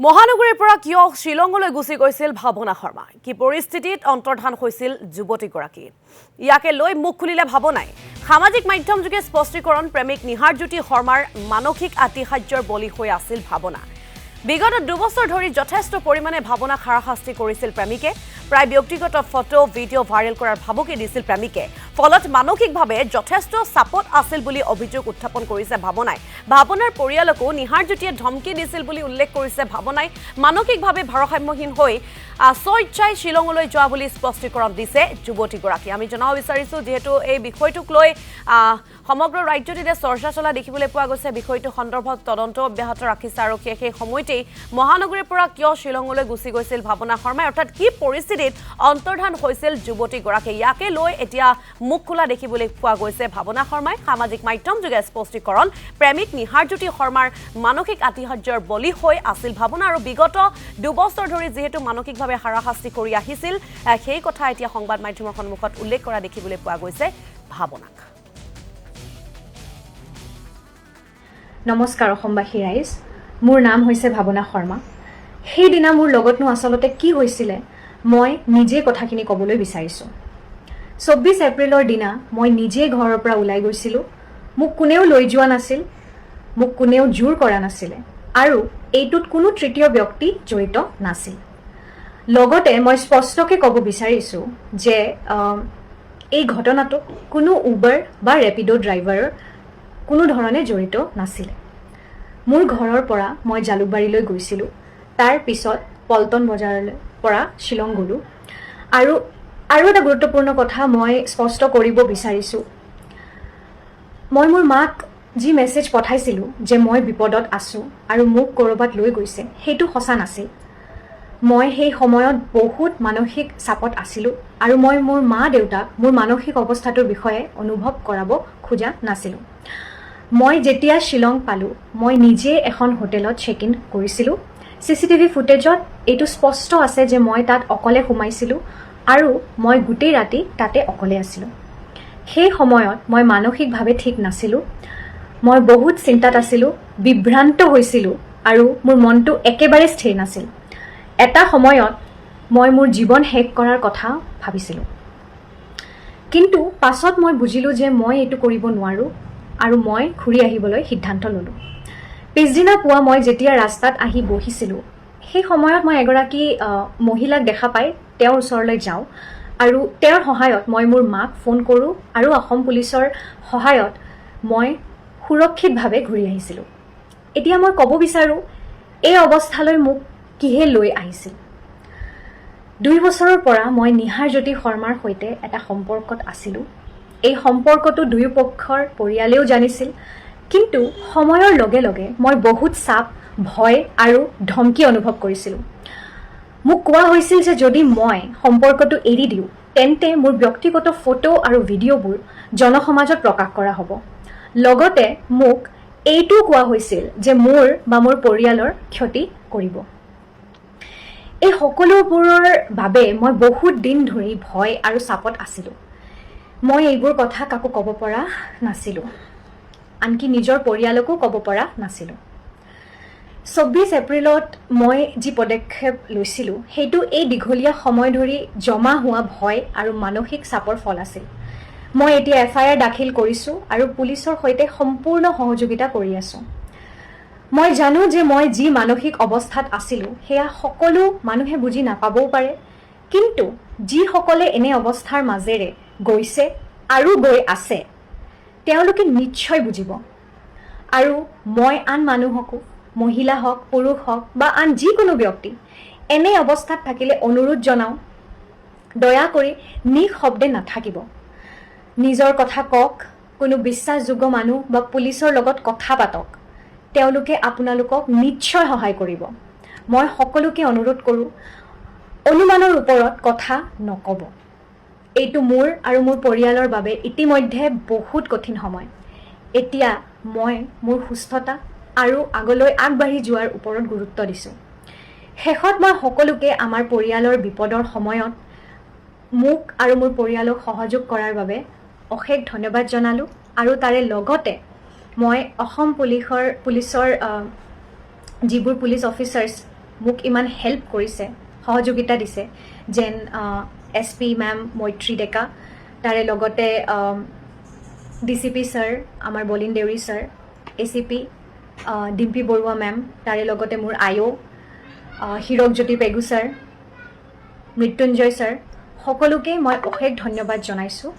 মহানগৰীৰ পৰা কিয় শিলঙলৈ গুচি গৈছিল ভাৱনা শৰ্মা কি পৰিস্থিতিত অন্তৰ্ধান হৈছিল যুৱতীগৰাকী ইয়াকে লৈ মুখ খুলিলে ভাৱনাই সামাজিক মাধ্যম যোগে স্পষ্টীকৰণ প্ৰেমিক নিহাৰজ্যোতি শৰ্মাৰ মানসিক আতিশায্যৰ বলি হৈ আছিল ভাৱনা বিগত 2 বছৰ ধৰি যথেষ্ট পৰিমাণে ভাৱনা হাৰাশাস্তি কৰিছিল প্ৰেমিকে প্ৰায় ব্যক্তিগত ফটো ভিডিঅ' ভাইৰেল কৰাৰ ভাবুকি দিছিল প্ৰেমিকে ফলত মানসিকভাৱে যথেষ্ট চাপত আছিল বুলি অভিযোগ উত্থাপন কৰিছে ভাৱনাৰ পৰিয়ালকো নিহাৰজ্যোতিয়ে ধমকি দিছিল বুলি উল্লেখ কৰিছে ভাৱনাই মানসিকভাৱে ভাৰসাম্যহীন হৈ স্বইচ্ছাই শিলঙলৈ যোৱা বুলি স্পষ্টীকৰণ দিছে যুৱতীগৰাকী আমি জনাব বিচাৰিছো যেহেতু এই বিষয়টোক লৈ সমগ্ৰ ৰাজ্যটিতে চৰ্চা চলা দেখিবলৈ পোৱা গৈছে বিষয়টো সন্দৰ্ভত তদন্ত অব্যাহত ৰাখিছে আৰক্ষীয়ে সেই সময়তেই মহানগৰীৰ পৰা কিয় শিলঙলৈ গুচি গৈছিল ভাৱনা শৰ্মাই অৰ্থাৎ কি পৰিস্থিতিত অন্তৰ্ধান হৈছিল যুৱতীগৰাকী ইয়াকে লৈ এতিয়া মুখ খোলা দেখিবলৈ পোৱা গৈছে ভাৱনা শৰ্মাই সামাজিক মাধ্যম যোগে স্পষ্টীকৰণ প্ৰেমিক নিহাৰজ্যোতি শৰ্মাৰ মানসিক আতিশায্যৰ বলি হৈ আছিল ভাৱনা আৰু বিগত 2 বছৰ ধৰি যেহেতু মানসিকভাৱে হাৰাশাস্তি কৰি আহিছিল সেই কথা এতিয়া সংবাদ মাধ্যমৰ সন্মুখত উল্লেখ কৰা দেখিবলৈ পোৱা গৈছে ভাৱনাক নমস্কাৰ অসমবাসী ৰাইজ মোৰ নাম হৈছে ভাৱনা শৰ্মা সেই দিনা মোৰ লগতনো আসলতে কি হৈছিল মই নিজে কথাখিনি ক'বলৈ বিচাৰিছো 24 এপ্ৰিলৰ দিনা মই নিজে ঘৰৰ পৰা ওলাই গৈছিলো মোক কোনেও লৈ যোৱা নাছিল মোক কোনেও জোৰ কৰা নাছিল আৰু এইটোত কোনো তৃতীয় ব্যক্তি জড়িত নাছিল লগতে মই স্পষ্টকৈ ক'ব বিচাৰিছো যে এই ঘটনাটো কোনো উবাৰ বা ৰেপিডো ড্ৰাইভাৰৰ কোনো ধৰণে জড়িত নাছিল মোৰ ঘৰৰ পৰা মই জালুকবাৰীলৈ গৈছিলো তাৰ পিছত পল্টন বজাৰলৈ পৰা শিলং গলো আৰু এটা গুৰুত্বপূৰ্ণ কথা মই স্পষ্ট কৰিব বিচাৰিছো মই মোৰ মাক যি মেছেজ পঠাইছিলো যে মই বিপদত আছো আৰু মোক কৰবাত লৈ গৈছে হেতু সঁচা নাছিল মই সেই সময়ত বহুত মানসিক চাপত আছিলো আৰু মই মোৰ মা দেউতাক মোৰ মানসিক অৱস্থাটোৰ বিষয়ে অনুভৱ কৰাব খোজা নাছিলো মই যেতিয়া শিলং পালো মই নিজে এখন হোটেলত চেক ইন কৰিছিলো সিসিটিভি ফুটেজত এইটো স্পষ্ট আছে যে মই তাত অকলে সোমাইছিলো আৰু মই গোটেই ৰাতি তাতে অকলে আছিলো সেই সময়ত মই মানসিকভাৱে ঠিক নাছিলো মই বহুত চিন্তাত আছিলো বিভ্ৰান্ত হৈছিলো আৰু মোৰ মনটো একেবাৰে স্থিৰ নাছিল এটা সময়ত মই মোৰ জীৱন শেষ কৰাৰ কথা ভাবিছিলো কিন্তু পাছত মই বুজিলো যে মই এইটো কৰিব নোৱাৰো আৰু মই ঘূৰি আহিবলৈ সিদ্ধান্ত ললো পিছদিনা পুৱা মই যেতিয়া ৰাস্তাত আহি বহিছিলো সেই সময়ত মই এগৰাকী মহিলাক দেখা পাই তেওঁৰ ওচৰলৈ যাওঁ আৰু তেওঁৰ সহায়ত মই মোৰ মাক ফোন কৰোঁ আৰু অসম পুলিচৰ সহায়ত মই সুৰক্ষিতভাৱে ঘূৰি আহিছিলো এতিয়া মই ক'ব বিচাৰো এই অৱস্থালৈ মোক কিহে লৈ আহিছিল 2 বছৰৰ পৰা মই নিহাৰজ্যোতি শৰ্মাৰ সৈতে এটা সম্পৰ্কত আছিলো এই সম্পৰ্কটো দুয়ো পক্ষৰ পৰিয়ালেও জানিছিল কিন্তু সময়ৰ লগে লগে মই বহুত চাপ ভয় আৰু ধমকি অনুভৱ কৰিছিলো মোক কোৱা হৈছিল যে যদি মই সম্পৰ্কটো এৰি দিওঁ তেন্তে মোৰ ব্যক্তিগত ফটো আৰু ভিডিঅ'বোৰ জনসমাজত প্ৰকাশ কৰা হ'ব লগতে মোক এইটো কোৱা হৈছিল যে মোৰ পৰিয়ালৰ ক্ষতি কৰিব এই সকলোবোৰৰ বাবে মই বহুত দিন ধৰি ভয় আৰু চাপত আছিলো মই এইবোৰ কথা কাকো ক'ব পৰা নাছিলো আনকি নিজৰ পৰিয়ালকো ক'ব পৰা নাছিলো 24 এপ্ৰিলত মই যি পদক্ষেপ লৈছিলো হেতু এই দীঘলীয়া সময় ধৰি জমা হোৱা ভয় আৰু মানসিক চাপৰ ফল আছিল মই এতিয়া এফআইআৰ দাখিল কৰিছো আৰু পুলিচৰ সৈতে সম্পূৰ্ণ সহযোগিতা কৰি আছো মই জানো যে মই যি মানসিক অৱস্থাত আছিলো হেয়া সকলো মানুহে বুজি নাপাবও পাৰে কিন্তু যি সকলে এনে অৱস্থাৰ মাজেৰে গৈছে আৰু গৈ আছে তেওঁলোকে নিশ্চয় বুজিব আৰু মই আন মানুহকো মহিলা হওক পুৰুষ হওক বা আন যিকোনো ব্যক্তি এনে অৱস্থাত থাকিলে অনুৰোধ জনাওঁ দয়া কৰি নিঃশব্দে নাথাকিব নিজৰ কথা কওক কোনো বিশ্বাসযোগ্য মানুহ বা পুলিচৰ লগত কথা পাতক তেওঁলোকে আপোনালোকক নিশ্চয় সহায় কৰিব মই সকলোকে অনুৰোধ কৰোঁ অনুমানৰ ওপৰত কথা নক'ব এইটো মোৰ আৰু মোৰ পৰিয়ালৰ বাবে ইতিমধ্যে বহুত কঠিন সময় এতিয়া মই মোৰ সুস্থতা আৰু আগলৈ আগবাঢ়ি যোৱাৰ ওপৰত গুৰুত্ব দিছো শেষত মই সকলোকে আমাৰ পৰিয়ালৰ বিপদৰ সময়ত মোক আৰু মোৰ পৰিয়ালক সহযোগ কৰাৰ বাবে অশেষ ধন্যবাদ জনালো আৰু তাৰে লগতে মই অসম পুলিচৰ যিবোৰ পুলিচ অফিচাৰ্ছ মোক ইমান হেল্প কৰিছে, সহযোগিতা দিছে, যেন SP মেম মৈত্ৰী ডেকা, তাৰে লগতে DCP ছাৰ, আমাৰ Bolin Deori sir, ACP Dimpi Baruah ma'am, তাৰে লগতে মোৰ I O' Hirak Jyoti Pegu sir, Mrityunjoy sir, সকলোকে মই অশেষ ধন্যবাদ জনাইছোঁ।